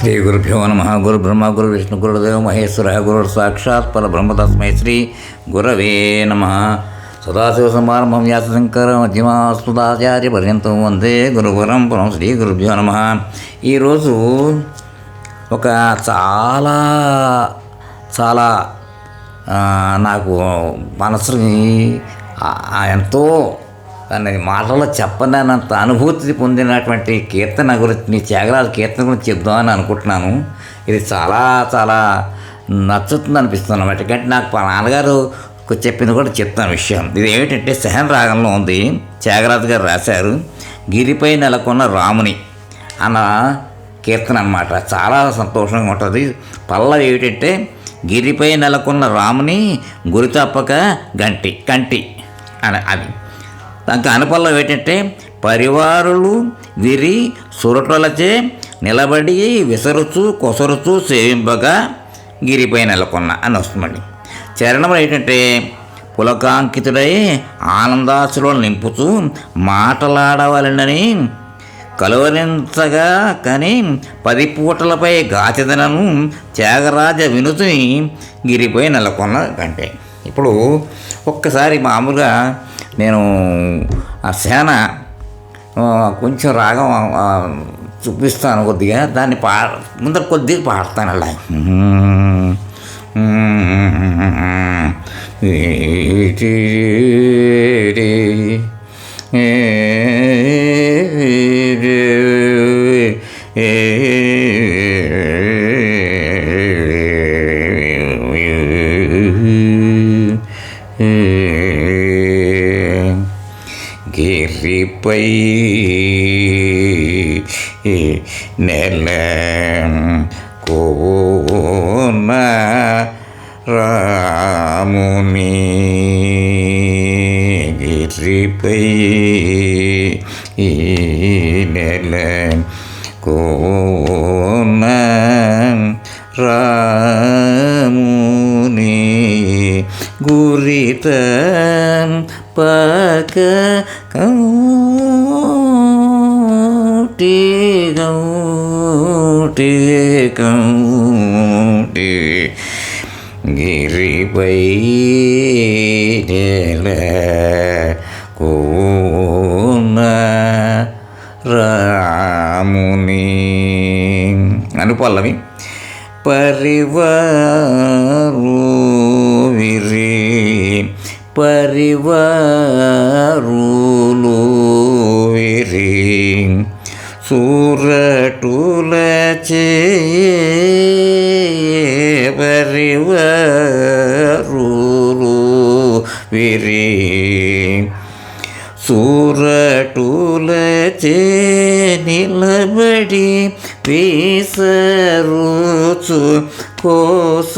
శ్రీ గురుభ్యో నమ. గురు బ్రహ్మ గురు విష్ణు గురుదేవ మహేశ్వర గురు సాక్షాత్ పరబ్రహ్మ తస్మై శ్రీ గురవే నమ. సదాశివసమారంభం వ్యాసశంకర మధ్యమాస్మదాచార్య పర్యంతం వందే గురువరం పురం. శ్రీ గురుభ్యో నమ. ఈరోజు ఒక చాలా చాలా నాకు మనసుని ఎంతో దాన్ని మాటల్లో చెప్పలేనంత అనుభూతి పొందినటువంటి కీర్తన గురించి, త్యాగరాజు కీర్తన గురించి చెప్దామని అనుకుంటున్నాను. ఇది చాలా చాలా నచ్చుతుంది అనిపిస్తుంది అన్నమాట. ఎందుకంటే నాకు మా నాన్నగారు చెప్పింది కూడా చెప్తాను విషయం. ఇది ఏమిటంటే సహన రాగంలో ఉంది, త్యాగరాజు గారు రాశారు. గిరిపై నెలకొన్న రాముని అన్న కీర్తన అన్నమాట. చాలా సంతోషంగా ఉంటుంది. పల్లవి ఏమిటంటే గిరిపై నెలకొన్న రాముని గురి తప్పక కంటి అని. అది దానికి అనుపల్లం ఏంటంటే పరివారులు విరి సురటలచే నిలబడి విసరుచు కొసరుచు సేవింపగా గిరిపై నెలకొన్న అని వస్తుందండి. చరణంలో ఏంటంటే పులకాంకితుడై ఆనందాసులో నింపుతూ మాటలాడవలనని కలువరించగా కానీ 10 పూటలపై గాచెదనను త్యాగరాజ వినుతుని గిరిపై నెలకొన్న కంటే. ఇప్పుడు ఒక్కసారి మామూలుగా నేను ఆ సేన కొంచెం రాగం చూపిస్తాను కొద్దిగా, దాన్ని ముందర కొద్దిగా పాడతాను అలా. గిరిపై నెల కోన రాముని గిరిపై నెల కోన రాముని గురిత పక కౌటి గిరిపై నెల కోన రాముని అనుపల్లవి. పరివారు విరి పరివారులు విరి సూరటులచే పరివారులు విరి సూరటులచే నిలబడి విసరుచు కోసరుచు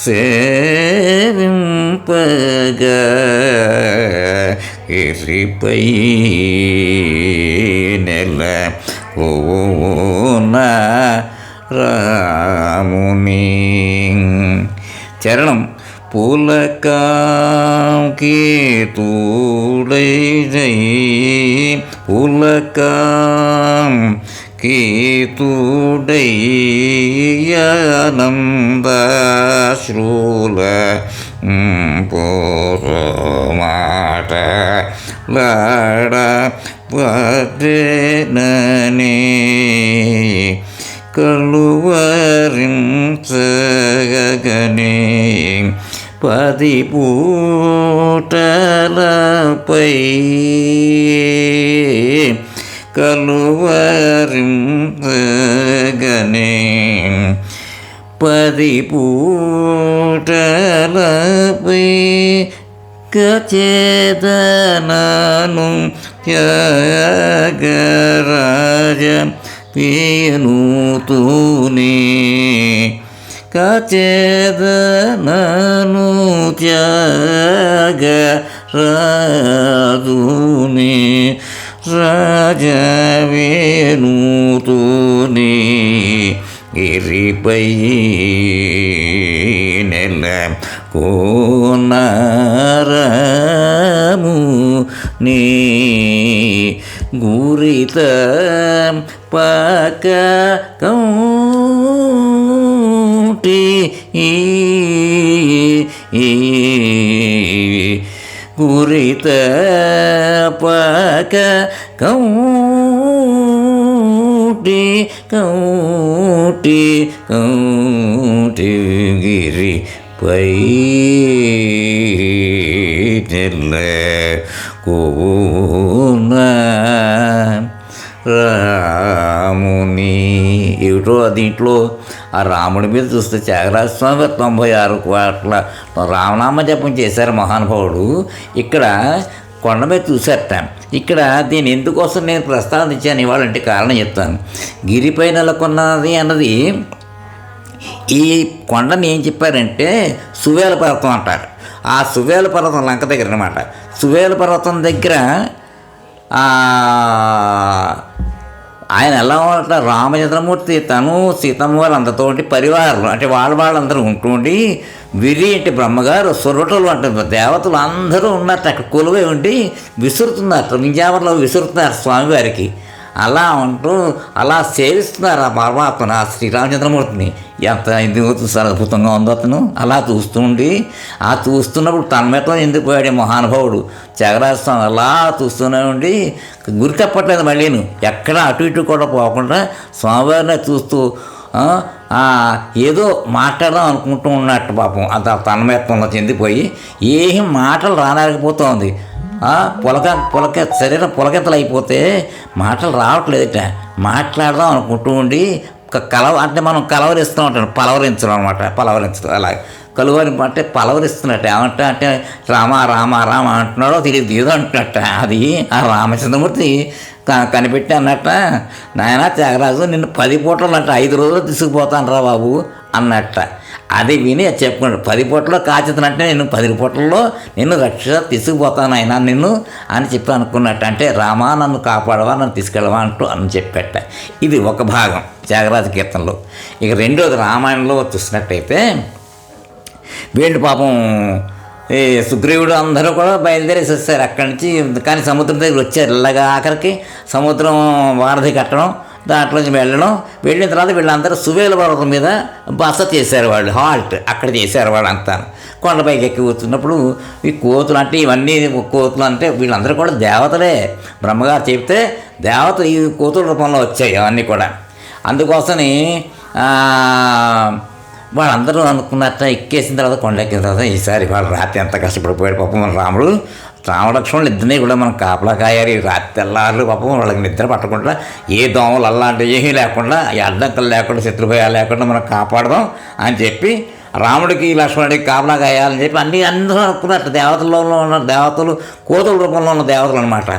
సేవింపగా గిరిపై నెల కోన రాముని. చరణం పులకాంకితుడై పులకాంకితుడై ఆనందాశ్రుల పోరమాట లాడ పడనని కలువరించగనే 10 పూటలపై కలువరించగనే 10 పూటలపై గచెదనను త్యాగరాజ వినుతుని గచెదనను త్యాగరాజుని రాజ వినుతుని గిరిపై నెల కోన రాముని గురిత పాక కౌటి గురిత పాక కౌటి కౌటి కౌటి గిరి పై కోన రాముని ఏమిటో దీంట్లో ఆ రాముడి మీద చూస్తే త్యాగరాజ స్వామి 96 కోట్ల రామనామ జపం చేశారు మహానుభావుడు. ఇక్కడ కొండ మీద చూశారట. ఇక్కడ దీని ఎందుకోసం నేను ప్రస్తావించాను ఇవాళంటే కారణం చెప్తాను. గిరిపై నెలకొన్నది అన్నది ఈ కొండని ఏం చెప్పారంటే సువేల పర్వతం అంటారు. ఆ సువేల పర్వతం లంక దగ్గర అనమాట. సువేల పర్వతం దగ్గర ఆయన ఎలా ఉంటారు, రామచంద్రమూర్తి తను సీతమ్మ వారు అందరితోటి పరివారం అంటే వాళ్ళందరూ ఉంటుండి విరి అంటే బ్రహ్మగారు సొరటలు అంటే దేవతలు అందరూ ఉన్నట్టు అక్కడ కొలువై ఉండి విసురుతున్నారు, వింజావరంలో విసురుతున్నారు స్వామివారికి. అలా ఉంటూ అలా సేవిస్తున్నారు ఆ పరమాత్మను, ఆ శ్రీరామచంద్రమూర్తిని. ఎంత ఇది అద్భుతంగా ఉందో అతను అలా చూస్తుండి ఆ చూస్తున్నప్పుడు తన్మయత్వం ఎందుకు పోయాడు మహానుభావుడు త్యాగరాజ స్వామి. అలా చూస్తూనే ఉండి గురి తప్పట్లేదు మళ్ళీను, ఎక్కడ అటు ఇటు కూడా పోకుండా స్వామివారిని చూస్తూ ఏదో మాట్లాడదాం అనుకుంటూ ఉన్నట్టు పాపం అంత తన్మయత్వంలో చెందిపోయి ఏం మాటలు రాలేకపోతుంది. శరీరం పులకెంతలు అయిపోతే మాటలు రావట్లేదట. మాట్లాడదాం అనుకుంటూ ఉండి అంటే మనం కలవరిస్తూ ఉంటాం, పలవరించడం అనమాట. పలవరించడం అలా కలువరి అంటే పలవరిస్తున్నట్టు. ఏమంటా అంటే రామ రామ రామ అంటున్నాడో తెలియదు, ఏదో అంటున్నట్ట. అది ఆ రామచంద్రమూర్తి కనిపెట్టి అన్నట్ట, నాయన త్యాగరాజు నిన్ను 10 పూటలు అంటే 5 రోజులు తీసుకుపోతాను రా బాబు అన్నట్ట. అది విని చెప్పుకున్నాడు. 10 పూటలో కాచితనంటే నేను 10 పూటల్లో నిన్ను తీసుకుపోతాను ఆయన నిన్ను అని చెప్పి అనుకున్నట్టు. అంటే రామా నన్ను కాపాడవా, నన్ను తీసుకెళ్ళవా అని చెప్పేట. ఇది ఒక భాగం త్యాగరాజ కీర్తనలో. ఇక రెండోది రామాయణంలో చూసినట్టయితే వీళ్ళు పాపం ఈ సుగ్రీవుడు అందరూ కూడా బయలుదేరేసేస్తారు అక్కడి నుంచి. కానీ సముద్రం దగ్గర వచ్చారు. ఇలాగా ఆఖరికి సముద్రం వారధి కట్టడం, దాంట్లోంచి వెళ్ళిన తర్వాత వీళ్ళందరూ సువేల పర్వతం మీద బస చేశారు. వాళ్ళు హాల్ట్ అక్కడ చేశారు. వాళ్ళంతా కొండపైకి ఎక్కి కూర్చున్నప్పుడు ఈ కోతులు అంటే ఇవన్నీ కోతులు అంటే వీళ్ళందరూ కూడా దేవతలే. బ్రహ్మగారు చెప్తే దేవతలు ఈ కోతుల రూపంలో వచ్చాయి అవన్నీ కూడా. అందుకోసమని వాళ్ళందరూ అనుకున్నట్ట ఎక్కేసిన తర్వాత కొండ ఎక్కిన తర్వాత ఈసారి వాళ్ళు రాత్రి ఎంత కష్టపడిపోయాడు పాపం మన రామలక్ష్మణులు ఇద్దరినీ కూడా మనం కాపలా కాయాలి. రాత్రి తెల్లారులు పాపం వాళ్ళకి నిద్ర పట్టకుండా ఏ దోమలు అలాంటివి ఏమీ లేకుండా అడ్డంకలు లేకుండా శత్రుభయాలు లేకుండా మనం కాపాడదాం అని చెప్పి రాముడికి లక్ష్మణుడికి కాపలా కాయాలని చెప్పి అందరూ అనుకున్నట్టు. దేవతల్లో ఉన్న దేవతలు కోతుల రూపంలో ఉన్న దేవతలు అనమాట.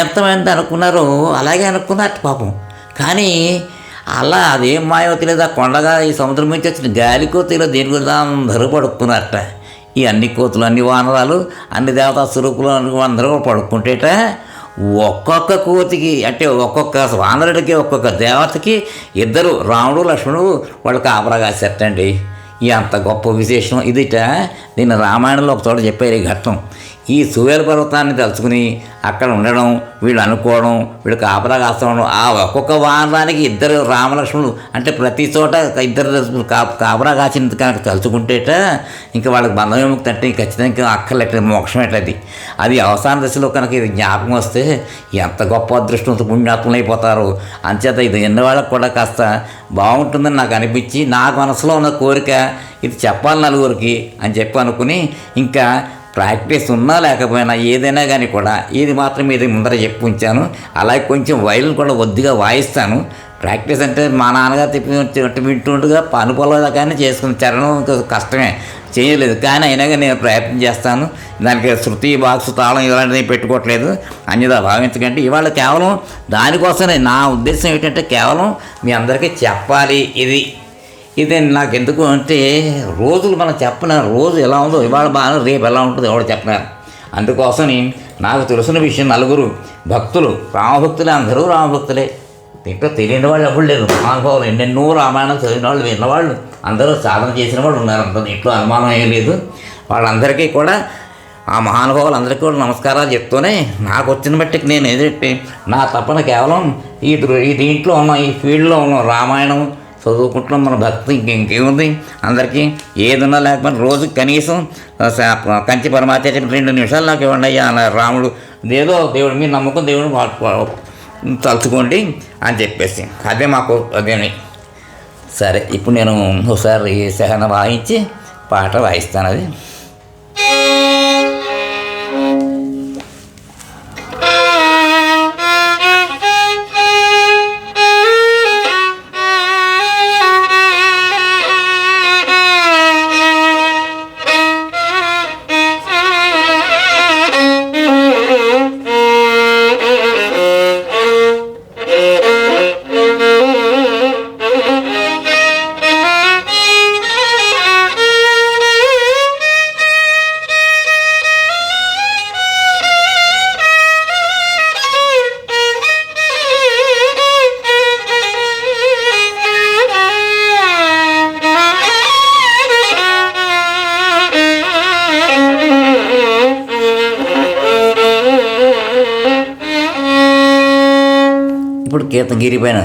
ఎంతమంది అనుకున్నారో అలాగే అనుకున్నట్టు పాపం. కానీ అలా అదేం మాయో తెలియదు. ఆ కొండగా ఈ సముద్రం నుంచి వచ్చిన గాలికో తెలియదు దేని గురించి అందరూ పడుకున్నారట. ఈ అన్ని కోతులు, అన్ని వానరాలు, అన్ని దేవతా స్వరూపులు అందరూ పడుకుంటేట ఒక్కొక్క కోతికి అంటే ఒక్కొక్క వానరుడికి ఒక్కొక్క దేవతకి ఇద్దరు రాముడు లక్ష్మణుడు వాళ్ళు కాపలా కాసేటండి. అంత గొప్ప విశేషం ఇదిట. దీన్ని రామాయణంలో ఒక చోట చెప్పారు ఈ ఘట్టం. ఈ సువేల పర్వతాన్ని తలుచుకుని అక్కడ ఉండడం, వీళ్ళు అనుకోవడం, వీళ్ళు కాపలా కాస్తడం, ఆ ఒక్కొక్క వానరానికి ఇద్దరు రామలక్ష్మణులు అంటే ప్రతి చోట ఇద్దరు కాపలా కాసిన కనుక తలుచుకుంటేట ఇంకా వాళ్ళకి బంధం విముక్తి అంటే ఖచ్చితంగా అక్కర్లేదు, మోక్షం ఎట్లది. అది అవసాన దశలో కనుక ఇది జ్ఞాపకం వస్తే ఎంత గొప్ప అదృష్టంతో పుణ్యాత్మలు అయిపోతారు. అంచేత ఇది ఎన్న వాళ్ళకి కూడా కాస్త బాగుంటుందని నాకు అనిపించి నాకు మనసులో ఉన్న కోరిక ఇది చెప్పాలి నలుగురికి అని చెప్పి అనుకుని ఇంకా ప్రాక్టీస్ ఉన్నా లేకపోయినా ఏదైనా కానీ కూడా ఇది మాత్రం ఇది ముందర చెప్పి ఉంచాను. అలాగే కొంచెం వైలిన్ కూడా కొద్దిగా వాయిస్తాను. ప్రాక్టీస్ అంటే మా నాన్నగారు తిప్పి వింటుండగా అనుకోలేదు కానీ చేసుకుని చరణం కష్టమే చేయలేదు. కానీ అయినా కానీ నేను ప్రయత్నం చేస్తాను. దానికి శృతి బాక్స్ తాళం ఇలాంటివి పెట్టుకోవట్లేదు, అన్యదా భావించకండి. ఇవాళ కేవలం దానికోసమే నా ఉద్దేశం ఏంటంటే కేవలం మీ అందరికీ చెప్పాలి. ఇది నాకు ఎందుకు అంటే రోజులు మనం చెప్పినారు, రోజు ఎలా ఉందో ఇవాళ బాగా రేపు ఎలా ఉంటుందో ఎవరు చెప్పినారు. అందుకోసమని నాకు తెలిసిన విషయం నలుగురు భక్తులు రామభక్తులే, అందరూ రామభక్తులే. దీంట్లో తెలియని వాళ్ళు ఎవరు లేరు. మహానుభావులు ఎన్నెన్నో రామాయణం చదివిన వాళ్ళు, విన్నవాళ్ళు, అందరూ సాధన చేసిన వాళ్ళు ఉన్నారు. అంత దీంట్లో అనుమానం ఏం లేదు. వాళ్ళందరికీ కూడా ఆ మహానుభావులందరికీ కూడా నమస్కారాలు చెప్తూనే నాకు వచ్చిన బట్టి నేను ఏదంటే నా తపన కేవలం ఈ దీంట్లో ఉన్నాం, ఈ ఫీల్డ్లో ఉన్నాం, రామాయణం చదువుకుంటున్నాం, మన భక్తి ఇంకేముంది. అందరికీ ఏదన్నా లేకపోతే రోజుకి కనీసం కంచి పరమాచార్య 2 నిమిషాలు నాకు ఇవ్వండి అయ్యా అన్నారు రాముడు. ఏదో దేవుడు మీ నమ్మకం దేవుడు తలుచుకోండి అని చెప్పేసి అదే మాకు అదేని. సరే ఇప్పుడు నేను ఒకసారి సహన వాయించి పాట వాయిస్తాను. అది ఇప్పుడు కీర్తగిరి పైన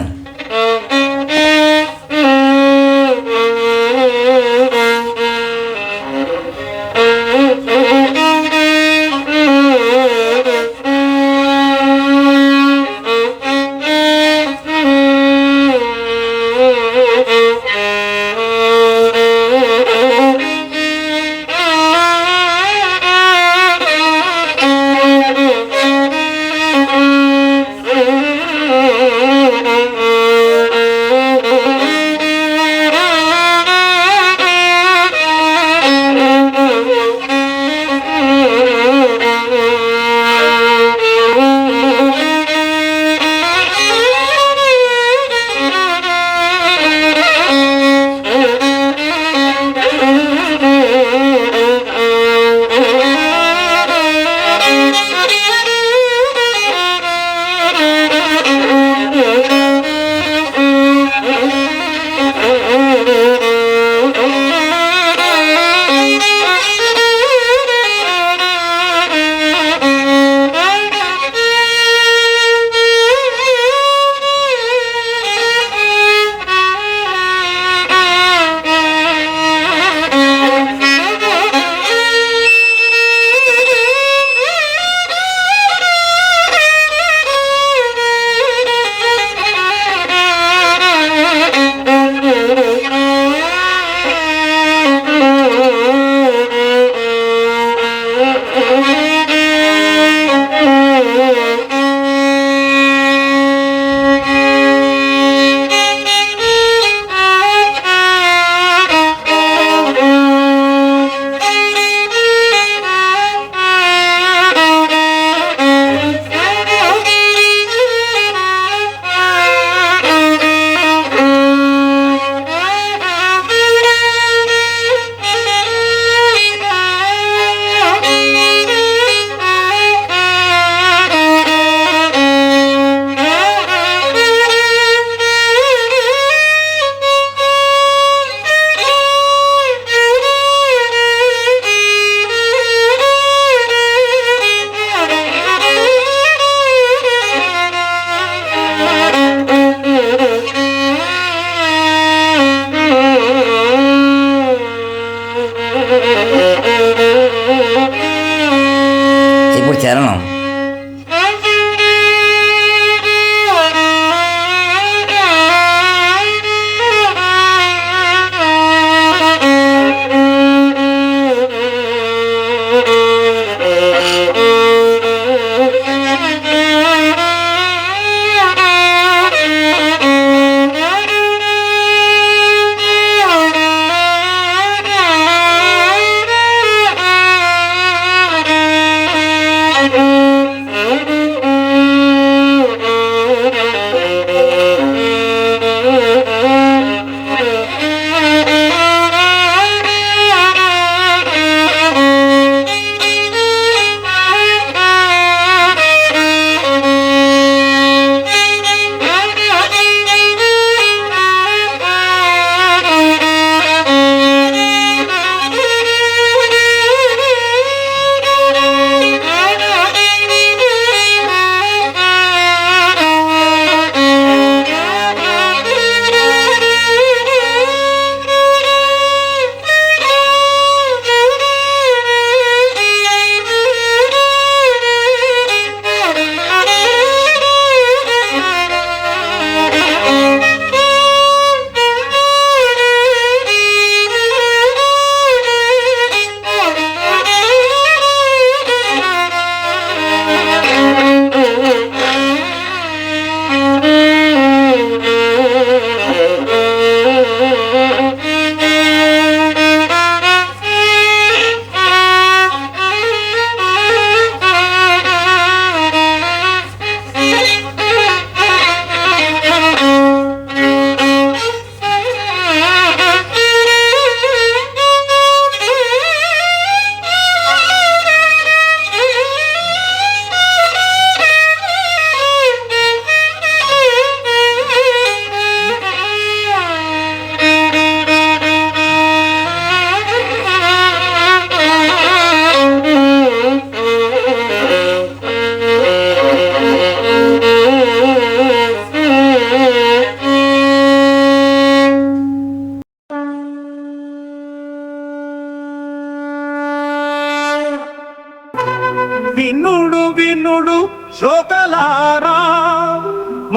వినుడు శోకలారా,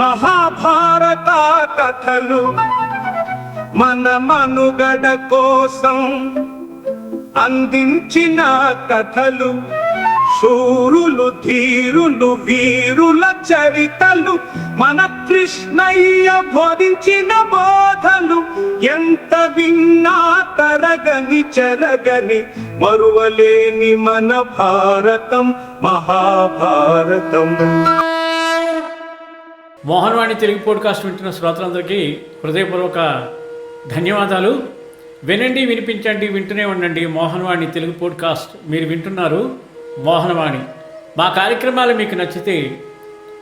మహాభారత కథలు మన మనుగడ కోసం అందించిన కథలు. శూరులు ధీరులు వీరుల చరితలు, మన కృష్ణయ్య బోధించిన బోధలు. ఎంత విన్నా తరగని చెరగని మరువలేని మన భారతం మహాభారతం. మోహన్వాణి తెలుగు పోడ్కాస్ట్ వింటున్న శ్రోతలందరికీ హృదయపూర్వక ధన్యవాదాలు. వినండి, వినిపించండి, వింటూనే ఉండండి మోహన్వాణి తెలుగు పోడ్కాస్ట్. మీరు వింటున్నారు మోహన్వాణి. మా కార్యక్రమాలు మీకు నచ్చితే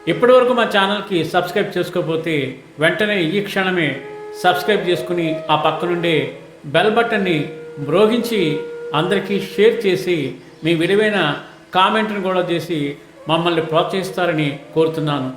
ఇప్పటివరకు మా ఛానల్కి సబ్స్క్రైబ్ చేసుకోకపోతే వెంటనే ఈ క్షణమే సబ్స్క్రైబ్ చేసుకుని ఆ పక్క నుండే బెల్ బటన్ని మ్రోగించి అందరికీ షేర్ చేసి మీ విలువైన కామెంట్ను కూడా చేసి మమ్మల్ని ప్రోత్సహిస్తారని కోరుతున్నాను.